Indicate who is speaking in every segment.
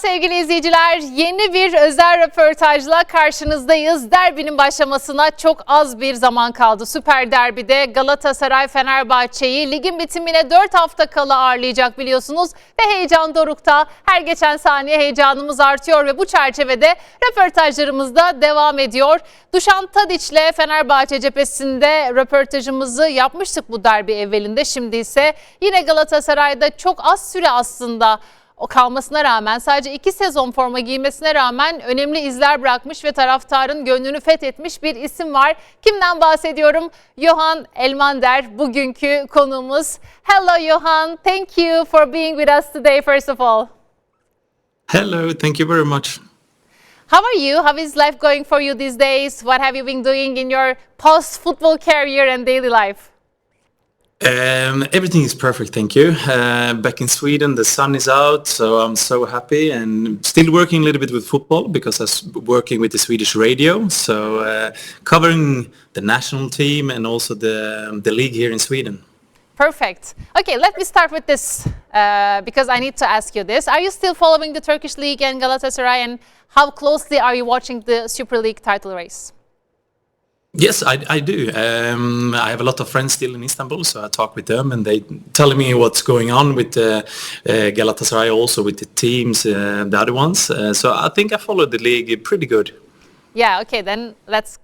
Speaker 1: sevgili izleyiciler, yeni bir özel röportajla karşınızdayız. Derbinin başlamasına çok az bir zaman kaldı. Süper Derbi'de Galatasaray Fenerbahçe'yi ligin bitimine 4 hafta kala ağırlayacak biliyorsunuz. Ve heyecan dorukta, her geçen saniye heyecanımız artıyor ve bu çerçevede röportajlarımız da devam ediyor. Dušan Tadić'le Fenerbahçe cephesinde röportajımızı yapmıştık bu derbi evvelinde. Şimdi ise yine Galatasaray'da çok az süre aslında o kalmasına rağmen, sadece 2 sezon forma giymesine rağmen önemli izler bırakmış ve taraftarın gönlünü fethetmiş bir isim var. Kimden bahsediyorum? Johan Elmander bugünkü konuğumuz. Hello Johan, thank you for being with us today first of all.
Speaker 2: Hello, thank you very much.
Speaker 1: How are you? How is life going for you these days? What have you been doing in your post-football career and daily life?
Speaker 2: Everything is perfect, thank you. Back in Sweden, the sun is out, so I'm so happy, and still working a little bit with football because I'm working with the Swedish radio, so covering the national team and also the league here in Sweden.
Speaker 1: Perfect. Okay, let me start with this because I need to ask you this. Are you still following the Turkish League and Galatasaray, and how closely are you watching the Super League title race?
Speaker 2: Yes, I do. I have a lot of friends still in Istanbul, so I talk with them and they tell me what's going on with Galatasaray, also with the teams, the other ones. So I think I follow the league pretty good.
Speaker 1: Yeah, okay, then let's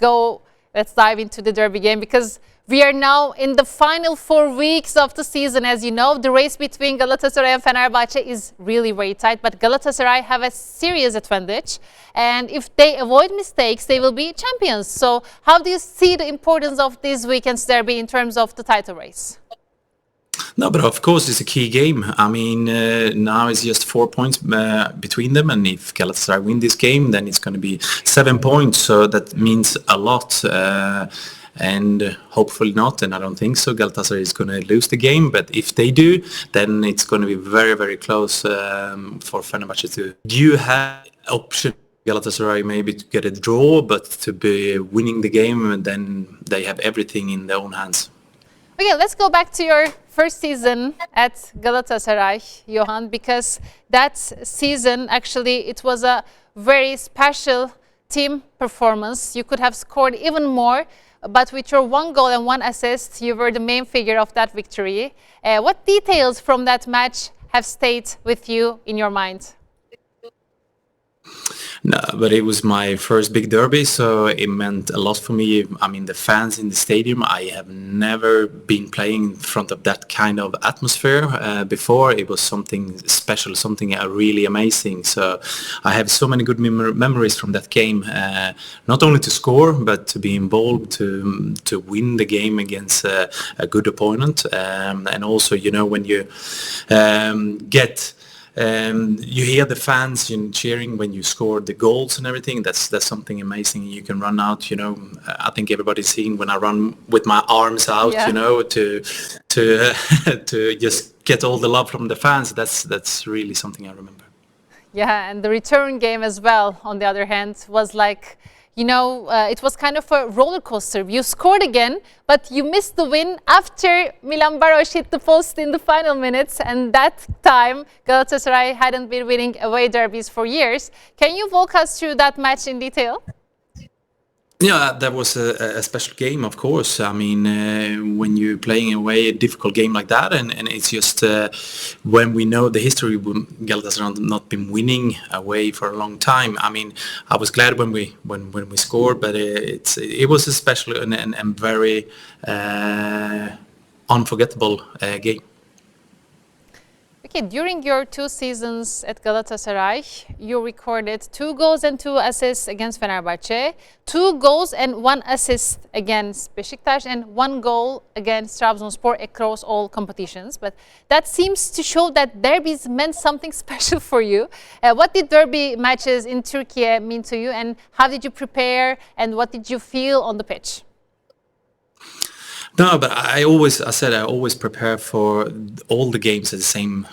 Speaker 1: dive into the derby game because we are now in the final 4 weeks of the season. As you know, the race between Galatasaray and Fenerbahçe is really very tight, but Galatasaray have a serious advantage. And if they avoid mistakes, they will be champions. So how do you see the importance of this weekend's derby in terms of the title race?
Speaker 2: No, but of course it's a key game. I mean, now it's just 4 points between them, and if Galatasaray win this game, then it's going to be 7 points. So that means a lot. And hopefully not, and I don't think so. Galatasaray is going to lose the game, but if they do, then it's going to be very, very close for Fenerbahçe to. You have option Galatasaray maybe to get a draw, but to be winning the game, and then they have everything in their own hands.
Speaker 1: Okay, let's go back to your first season at Galatasaray, Johan, because that season actually it was a very special team performance. You could have scored even more, but with your 1 goal and 1 assist, you were the main figure of that victory. What details from that match have stayed with you in your mind?
Speaker 2: No, but it was my first big derby, so it meant a lot for me. I mean, the fans in the stadium, I have never been playing in front of that kind of atmosphere before. It was something special, something really amazing. So I have so many good memories from that game, not only to score, but to be involved, to win the game against a good opponent. And also, you know, when you you hear the fans cheering when you score the goals and everything. That's something amazing. You can run out, you know. I think everybody's seen when I run with my arms out, yeah. You know, to to just get all the love from the fans. That's really something I remember.
Speaker 1: Yeah, and the return game as well, on the other hand, was like, you know, it was kind of a roller coaster. You scored again, but you missed the win after Milan Baroš hit the post in the final minutes. And that time, Galatasaray hadn't been winning away derbies for years. Can you walk us through that match in detail?
Speaker 2: Yeah, that was a special game, of course. I mean, when you're playing away a difficult game like that, and it's just when we know the history, Galatasaray have not been winning away for a long time. I mean, I was glad when we scored, but it was a special and very unforgettable game.
Speaker 1: Okay, during your 2 seasons at Galatasaray, you recorded 2 goals and 2 assists against Fenerbahçe, 2 goals and 1 assist against Beşiktaş, and 1 goal against Trabzonspor across all competitions. But that seems to show that derbies meant something special for you. What did derby matches in Turkey mean to you, and how did you prepare, and what did you feel on the pitch?
Speaker 2: No, but I always prepare for all the games at the same,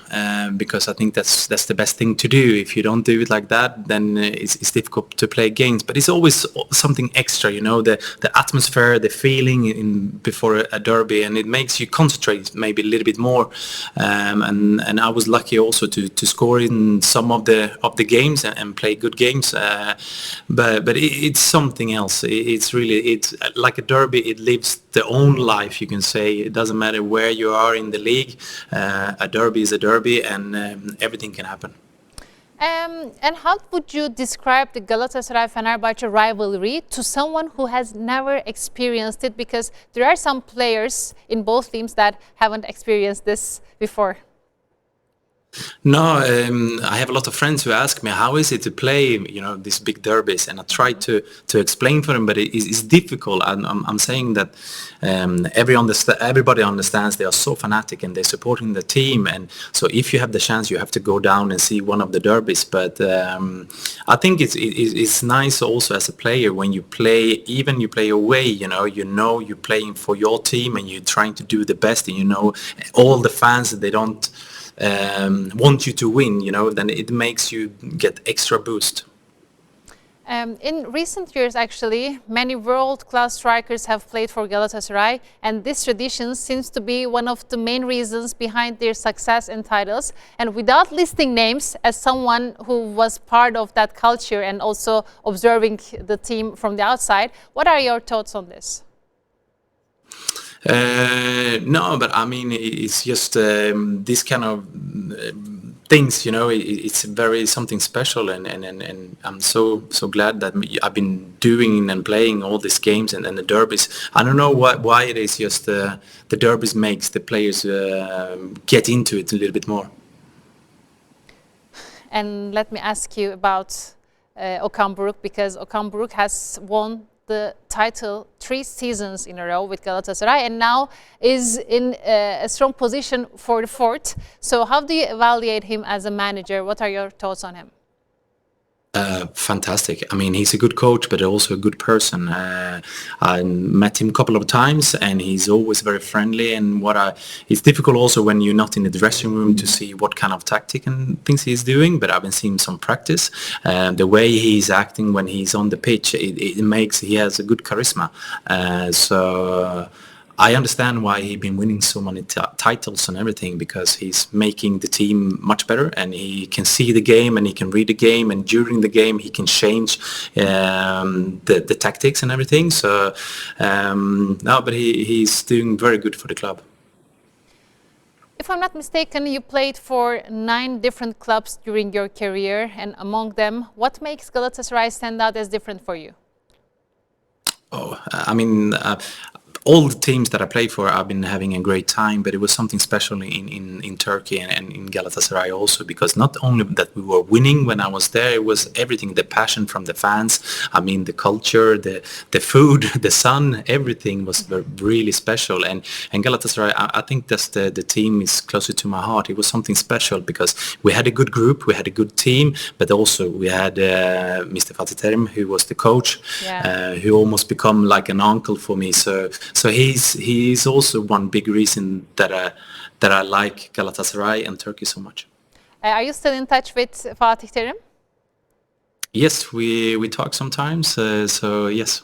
Speaker 2: because I think that's the best thing to do. If you don't do it like that, then it's difficult to play games. But it's always something extra, you know, the atmosphere, the feeling before a derby, and it makes you concentrate maybe a little bit more. And I was lucky also to score in some of the games and play good games. But it's something else. It's like a derby. It lives their own life, you can say. It doesn't matter where you are in the league. A derby is a derby, and everything can happen.
Speaker 1: And how would you describe the Galatasaray-Fenerbahçe rivalry to someone who has never experienced it? Because there are some players in both teams that haven't experienced this before.
Speaker 2: No, I have a lot of friends who ask me, how is it to play, you know, these big derbies? And I try to explain for them, but it's difficult. I'm saying that everybody understands. They are so fanatic and they're supporting the team. And so if you have the chance, you have to go down and see one of the derbies. But I think it's nice also as a player when you play, even you play away, you know you're playing for your team and you're trying to do the best. And you know all the fans, they don't want you to win, you know, then it makes you get extra boost.
Speaker 1: In recent years, actually, many world-class strikers have played for Galatasaray, and this tradition seems to be one of the main reasons behind their success and titles. And without listing names, as someone who was part of that culture and also observing the team from the outside, what are your thoughts on this?
Speaker 2: No, but I mean, it's just this kind of things, you know, it's very something special, and I'm so glad that I've been doing and playing all these games and the derbies. I don't know why it is just the derbies makes the players get into it a little bit more.
Speaker 1: And let me ask you about Okan Buruk, because Okan Buruk has won the title 3 seasons in a row with Galatasaray and now is in a strong position for the 4th. So how do you evaluate him as a manager? What are your thoughts on him?
Speaker 2: Fantastic. I mean, he's a good coach, but also a good person. I met him a couple of times, and he's always very friendly. And it's difficult also when you're not in the dressing room to see what kind of tactic and things he's doing. But I've been seeing some practice. The way he's acting when he's on the pitch, he has a good charisma. So I understand why he's been winning so many titles and everything, because he's making the team much better, and he can see the game and he can read the game, and during the game he can change the tactics and everything. So no, but he's doing very good for the club.
Speaker 1: If I'm not mistaken, you played for 9 different clubs during your career, and among them, what makes Galatasaray stand out as different for you?
Speaker 2: Oh, I mean, all the teams that I played for, I've been having a great time, but it was something special in Turkey and in Galatasaray also, because not only that we were winning when I was there, it was everything, the passion from the fans. I mean, the culture, the food, the sun, everything was really special. And Galatasaray, I think that's the team is closer to my heart. It was something special because we had a good group, we had a good team, but also we had Mr. Fatih Terim, who was the coach, who almost become like an uncle for me. So he's also one big reason that I like Galatasaray and Turkey so much.
Speaker 1: Are you still in touch with Fatih Terim?
Speaker 2: Yes, we talk sometimes. So yes.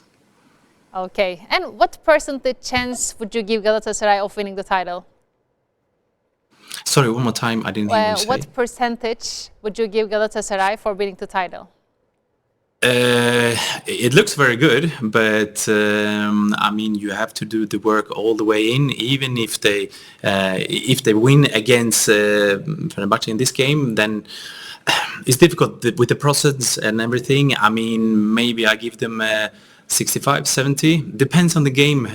Speaker 1: Okay. And what percentage chance would you give Galatasaray of winning the title?
Speaker 2: Sorry, one more time. I didn't hear you say.
Speaker 1: What percentage would you give Galatasaray for winning the title?
Speaker 2: It looks very good, but I mean, you have to do the work all the way in. Even if they win against Fenerbahçe in this game, then it's difficult with the process and everything. I mean, maybe I give them 65, 70. Depends on the game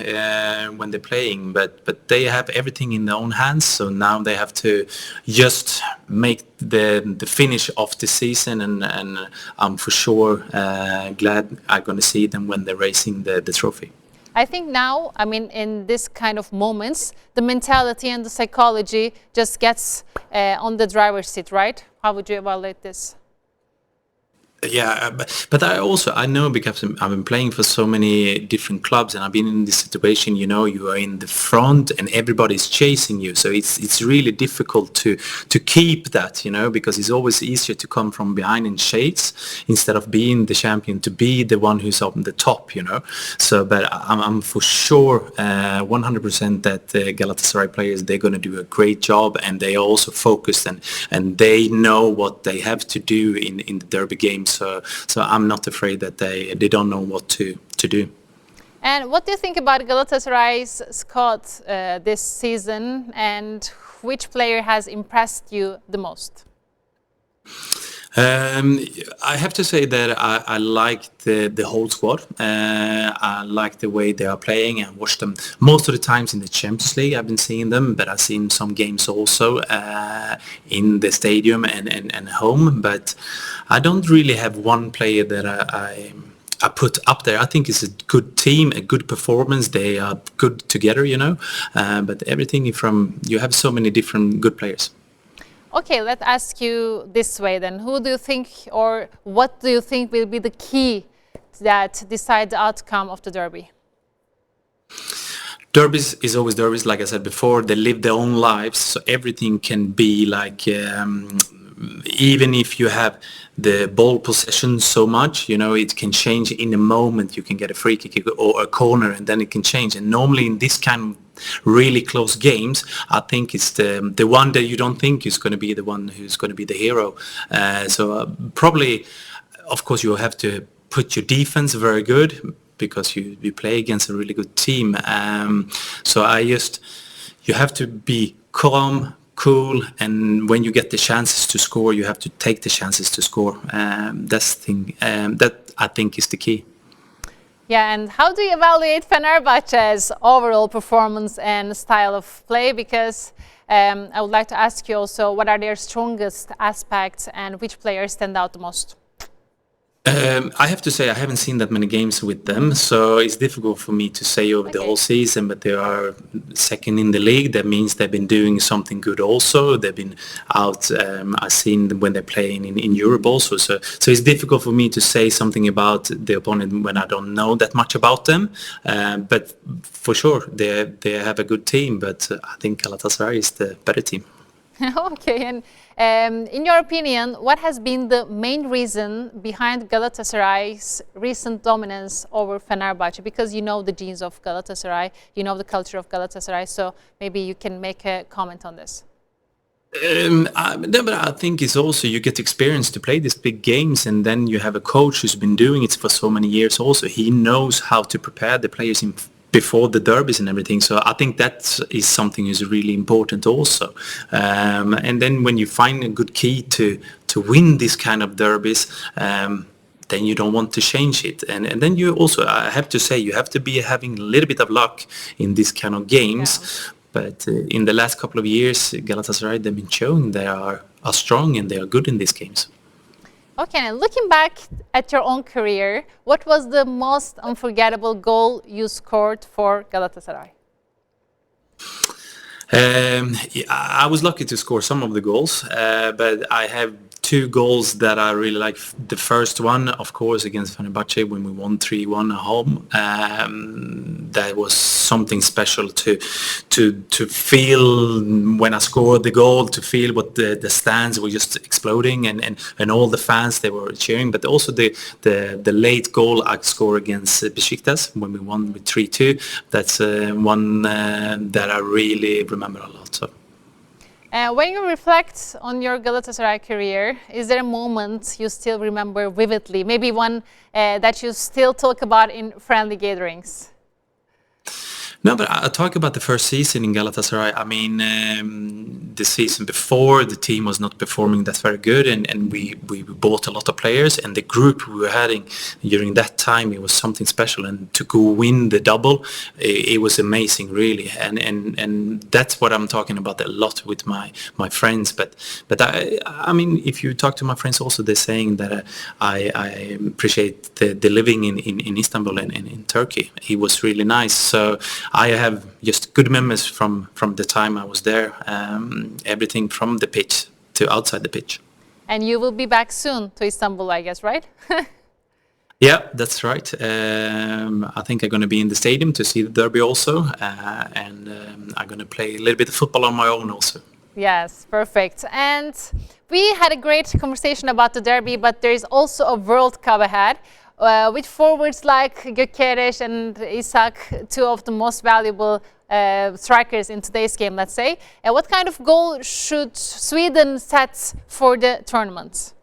Speaker 2: when they're playing, but they have everything in their own hands. So now they have to just make the finish of the season, and I'm for sure glad I'm going to see them when they're racing the trophy.
Speaker 1: I think now, I mean, in this kind of moments, the mentality and the psychology just gets on the driver's seat, right? How would you evaluate this?
Speaker 2: Yeah, but I know because I've been playing for so many different clubs, and I've been in this situation. You know, you are in the front and everybody's chasing you, so it's really difficult to keep that. You know, because it's always easier to come from behind in shades instead of being the champion, to be the one who's up on the top. You know, so but I'm for sure 100% that the Galatasaray players, they're going to do a great job, and they are also focused and they know what they have to do in the derby game. So I'm not afraid that they don't know what to do.
Speaker 1: And what do you think about Galatasaray's squad this season, and which player has impressed you the most?
Speaker 2: I have to say that I like the whole squad. I like the way they are playing. I watched them most of the times in the Champions League. I've been seeing them, but I've seen some games also in the stadium and home. But I don't really have one player that I put up there. I think it's a good team, a good performance. They are good together, you know. But everything from, you have so many different good players.
Speaker 1: Okay, let's ask you this way then. Who do you think, or what do you think will be the key that decide the outcome of the derby?
Speaker 2: Derbys is always derbys, like I said before. They live their own lives, so everything can be like, even if you have the ball possession so much, you know, it can change in a moment. You can get a free kick or a corner, and then it can change. And normally in this kind of really close games, I think it's the one that you don't think is going to be the one who's going to be the hero. Probably, of course, you have to put your defense very good, because you play against a really good team. You have to be calm, cool, and when you get the chances to score, you have to take the chances to score. That's the thing that I think is the key.
Speaker 1: Yeah, and how do you evaluate Fenerbahçe's overall performance and style of play? Because I would like to ask you also, what are their strongest aspects and which players stand out the most?
Speaker 2: I have to say I haven't seen that many games with them, so it's difficult for me to say over the whole season, but they are second in the league. That means they've been doing something good also. They've been out, I've seen them when they're playing in Europe also. So it's difficult for me to say something about the opponent when I don't know that much about them. But for sure, they have a good team, but I think Galatasaray is the better team.
Speaker 1: Okay, and in your opinion, what has been the main reason behind Galatasaray's recent dominance over Fenerbahçe? Because you know the genes of Galatasaray, you know the culture of Galatasaray, so maybe you can make a comment on this.
Speaker 2: But I think it's also, you get experience to play these big games, and then you have a coach who's been doing it for so many years also. He knows how to prepare the players before the derbies and everything. So I think that is something is really important also. And then when you find a good key to win this kind of derbies, then you don't want to change it. And then you also, I have to say, you have to be having a little bit of luck in this kind of games. Yeah. But in the last couple of years, Galatasaray, they've been showing they are strong and they are good in these games.
Speaker 1: Okay, and looking back at your own career, what was the most unforgettable goal you scored for Galatasaray?
Speaker 2: I was lucky to score some of the goals, but I have two goals that I really like. The first one, of course, against Fenerbahçe when we won 3-1 at home. That was something special to feel when I scored the goal, to feel what the stands were just exploding and all the fans, they were cheering. But also the late goal I scored against Beşiktaş when we won with 3-2. That's one that I really remember a lot. So.
Speaker 1: When you reflect on your Galatasaray career, is there a moment you still remember vividly? Maybe one that you still talk about in friendly gatherings?
Speaker 2: No, but I talk about the first season in Galatasaray. I mean, the season before, the team was not performing that very good, and we bought a lot of players, and the group we were having during that time, it was something special. And to go win the double, it was amazing, really. And that's what I'm talking about a lot with my friends. But I mean, if you talk to my friends also, they're saying that I appreciate the living in Istanbul and in Turkey. It was really nice. So I have just good memories from the time I was there, everything from the pitch to outside the pitch.
Speaker 1: And you will be back soon to Istanbul, I guess, right?
Speaker 2: Yeah, that's right. I think I'm going to be in the stadium to see the derby also, and I'm going to play a little bit of football on my own also.
Speaker 1: Yes, perfect. And we had a great conversation about the derby, but there is also a World Cup ahead with forwards like Gyökeres and Isak, two of the most valuable strikers in today's game, let's say. What kind of goal should Sweden set for the tournament?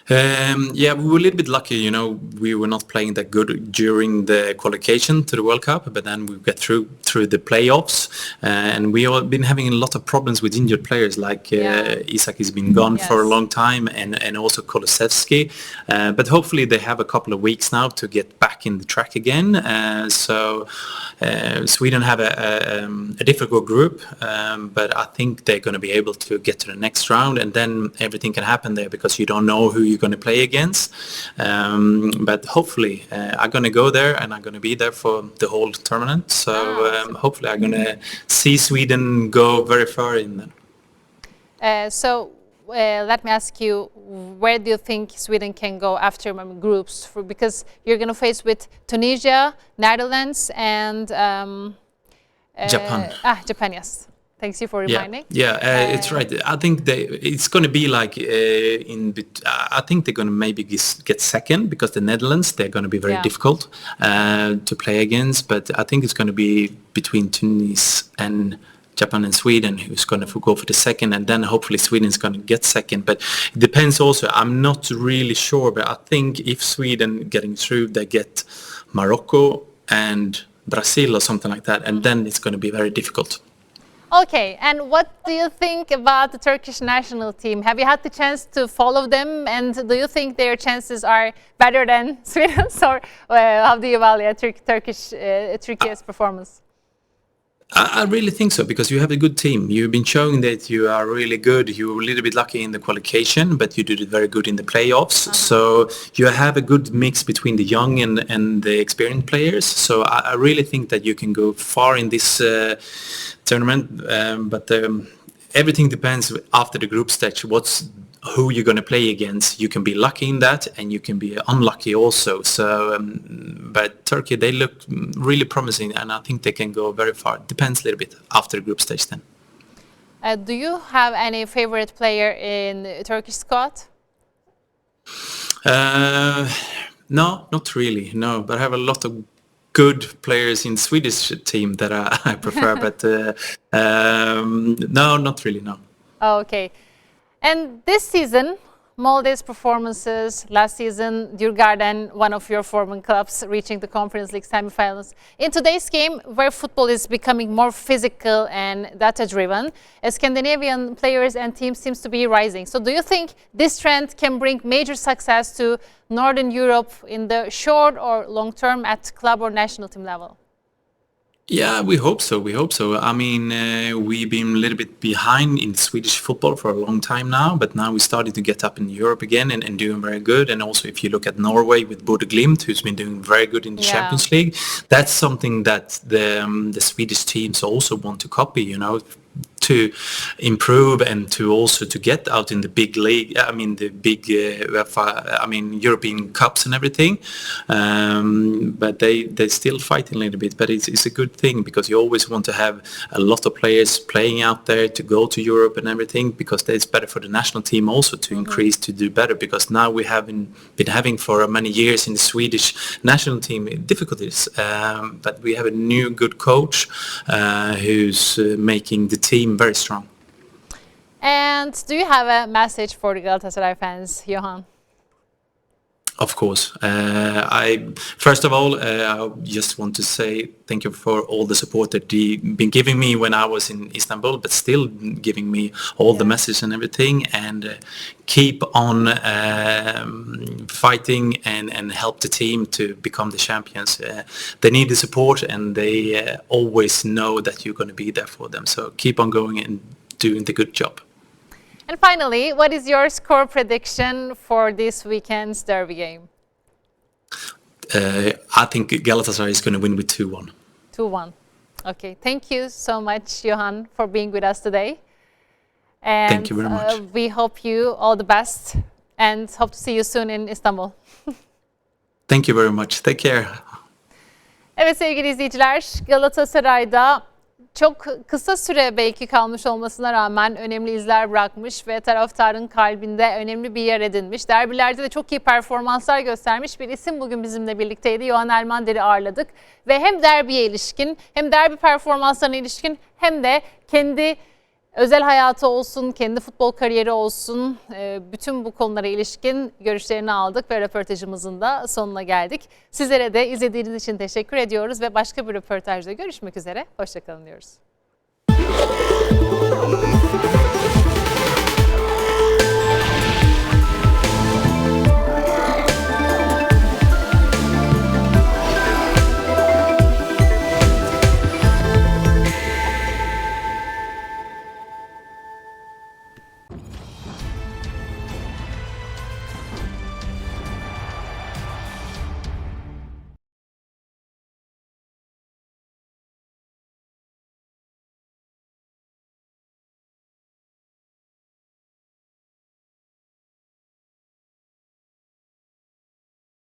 Speaker 2: Yeah, we were a little bit lucky, you know, we were not playing that good during the qualification to the World Cup, but then we get through the playoffs, and we have been having a lot of problems with injured players, like Isak has been gone for a long time, and also Kulusevski, but hopefully they have a couple of weeks now to get back in the track again. So Sweden have a difficult group, but I think they're going to be able to get to the next round, and then everything can happen there because you don't know who you're going to play against. But hopefully I'm going to go there, and I'm going to be there for the whole tournament. So hopefully I'm going to see Sweden go very far in that.
Speaker 1: So let me ask you, where do you think Sweden can go after groups? Because you're going to face with Tunisia, Netherlands, and
Speaker 2: Japan.
Speaker 1: Japan, yes. Thanks you for reminding.
Speaker 2: Yeah, it's right. I think it's going to be like I think they're going to maybe get second because the Netherlands, they're going to be very difficult to play against. But I think it's going to be between Tunis and Japan and Sweden who's going to go for the second, and then hopefully Sweden's going to get second. But it depends also. I'm not really sure, but I think if Sweden getting through, they get Morocco and Brazil or something like that, and then it's going to be very difficult.
Speaker 1: Okay, and what do you think about the Turkish national team? Have you had the chance to follow them, and do you think their chances are better than Sweden's, or how do you evaluate Turkey's performance?
Speaker 2: I really think so, because you have a good team. You've been showing that you are really good. You were a little bit lucky in the qualification, but you did it very good in the playoffs. So you have a good mix between the young and the experienced players. So I really think that you can go far in this tournament. But everything depends after the group stage. Who you're going to play against. You can be lucky in that, and you can be unlucky also. So, but Turkey, they look really promising, and I think they can go very far. Depends a little bit after the group stage then.
Speaker 1: Do you have any favorite player in the Turkish squad?
Speaker 2: No, not really. No, but I have a lot of good players in Swedish team that I prefer. But no, not really. No.
Speaker 1: Oh, okay. And this season, Molde's performances, last season, Djurgården, one of your former clubs, reaching the Conference League semifinals. In today's game, where football is becoming more physical and data-driven, Scandinavian players and teams seems to be rising. So do you think this trend can bring major success to Northern Europe in the short or long term at club or national team level?
Speaker 2: Yeah, we hope so. We hope so. I mean, we've been a little bit behind in Swedish football for a long time now, but now we started to get up in Europe again and doing very good. And also, if you look at Norway with Bodø Glimt, who's been doing very good in the Champions League, that's something that the Swedish teams also want to copy, you know, to improve and to also to get out in the big league. I mean, the big European cups and everything. But they still fighting a little bit. But it's a good thing, because you always want to have a lot of players playing out there to go to Europe and everything, because it's better for the national team also to increase, to do better. Because now we have been having for many years in the Swedish national team difficulties. But we have a new good coach who's making the team very strong.
Speaker 1: And do you have a message for the Galatasaray fans, Johan?
Speaker 2: Of course. First of all, I just want to say thank you for all the support that you've been giving me when I was in Istanbul, but still giving me all the messages and everything. And keep on fighting and help the team to become the champions. They need the support, and they always know that you're going to be there for them. So keep on going and doing the good job.
Speaker 1: And finally, what is your score prediction for this weekend's derby game?
Speaker 2: I think Galatasaray is going to win with 2-1.
Speaker 1: 2-1. Okay, thank you so much, Johan, for being with us today. And
Speaker 2: Thank you very much.
Speaker 1: We hope you all the best and hope to see you soon in Istanbul.
Speaker 2: Thank you very much. Take care.
Speaker 1: Evet sevgili izleyiciler, Galatasaray'da çok kısa süre belki kalmış olmasına rağmen önemli izler bırakmış ve taraftarın kalbinde önemli bir yer edinmiş. Derbilerde de çok iyi performanslar göstermiş bir isim bugün bizimle birlikteydi. Johan Elmander'i ağırladık ve hem derbiye ilişkin hem derbi performanslarına ilişkin hem de kendi özel hayatı olsun, kendi futbol kariyeri olsun, bütün bu konulara ilişkin görüşlerini aldık ve röportajımızın da sonuna geldik. Sizlere de izlediğiniz için teşekkür ediyoruz ve başka bir röportajda görüşmek üzere. Hoşça kalın diyoruz.